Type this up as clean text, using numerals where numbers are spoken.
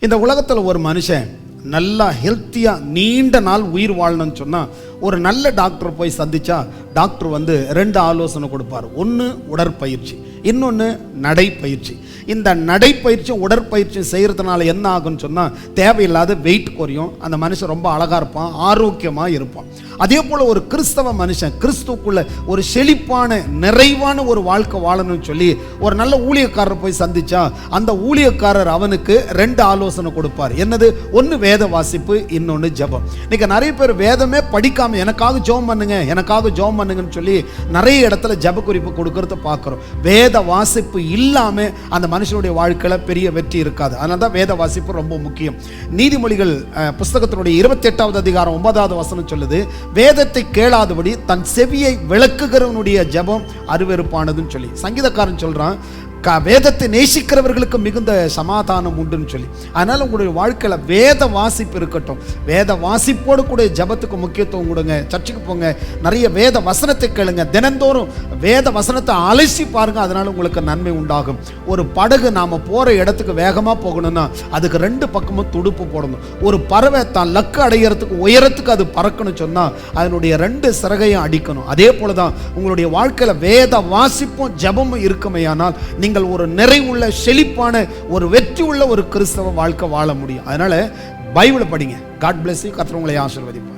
இந்த உலகத்தில் ஒரு மனுஷன் நல்லா ஹெல்த்தியாக நீண்ட நாள் உயிர் வாழணும்னு சொன்னால் ஒரு நல்ல டாக்டர் போய் சந்திச்சா டாக்டர் 2 ஆலோசனை கொடுப்பார். ஒன்று உடற்பயிற்சி, இன்னொன்று நடைப்பயிற்சி. இந்த நடைப்பயிற்சியும் உடற்பயிற்சியும் செய்கிறதுனால என்ன ஆகும்னு சொன்னால் தேவையில்லாத வெயிட் குறையும், அந்த மனுஷன் ரொம்ப அழகாக இருப்பான், ஆரோக்கியமாக இருப்பான். அதே போல் ஒரு கிறிஸ்தவ மனுஷன் கிறிஸ்துக்குள்ள ஒரு செழிப்பான நிறைவான ஒரு வாழ்க்கை வாழணும்னு சொல்லி ஒரு நல்ல ஊழியக்காரர் போய் சந்திச்சா அந்த ஊழியக்காரர் அவனுக்கு 2 ஆலோசனை கொடுப்பார். என்னது? ஒன்று வேத வாசிப்பு, இன்னொன்று ஜெபம். இன்னைக்கு நிறைய பேர் வேதமே படிக்காம எனக்காக ஜெபம் பண்ணுங்க, எனக்காக ஜெபம் பண்ணுங்கன்னு சொல்லி நிறைய இடத்துல ஜெப குறிப்பு கொடுக்கறத பார்க்குறோம். வேத வாசிப்பு இல்லாமல் அந்த மனுஷனுடைய வாழ்க்கையில் பெரிய வெற்றி இருக்காது. அதனால தான் வேத வாசிப்பு ரொம்ப முக்கியம். நீதிமொழிகள் புஸ்தகத்தினுடைய 28வது அதிகாரம் 9வது வசனம் சொல்லுது, வேதத்தை கேளாதபடி தன் செவியை விளக்குகிறவனுடைய ஜெபம் அருவருப்பானதுன்னு சொல்லி. சங்கீதக்காரன் சொல்றான், வேதத்தை நேசிக்கிறவர்களுக்கு மிகுந்த சமாதானம் உண்டுன்னு சொல்லி. அதனால உங்களுடைய வாழ்க்கையில் வேத வாசிப்பு இருக்கட்டும். வேத வாசிப்போடு கூட ஜெபத்துக்கு முக்கியத்துவம் கொடுங்க. சர்ச்சுக்கு போங்க, நிறைய வேத வசனத்தை கேளுங்க, தினந்தோறும் வேத வசனத்தை அலசி பாருங்க. அதனால உங்களுக்கு நன்மை உண்டாகும். ஒரு படகு நாம போற இடத்துக்கு வேகமாக போகணும்னா அதுக்கு 2 பக்கமும் துடுப்பு போடணும். ஒரு பறவை தான் லக்கு அடைகிறதுக்கு உயரத்துக்கு அது பறக்கணும் சொன்னா அதனுடைய 2 சிறகையும் அடிக்கணும். அதே போலதான் உங்களுடைய வாழ்க்கையில் வேத வாசிப்பும் ஜெபமும் இருக்குமையானால் நீங்கள் ஒரு நிறைவுள்ள செழிப்பான ஒரு வெற்றி உள்ள ஒரு கிறிஸ்தவ வாழ்க்கை வாழ முடியும். அதனால பைபிளை படிங்க. God bless you. கர்த்தர் உங்களை ஆசீர்வதிப்பார்.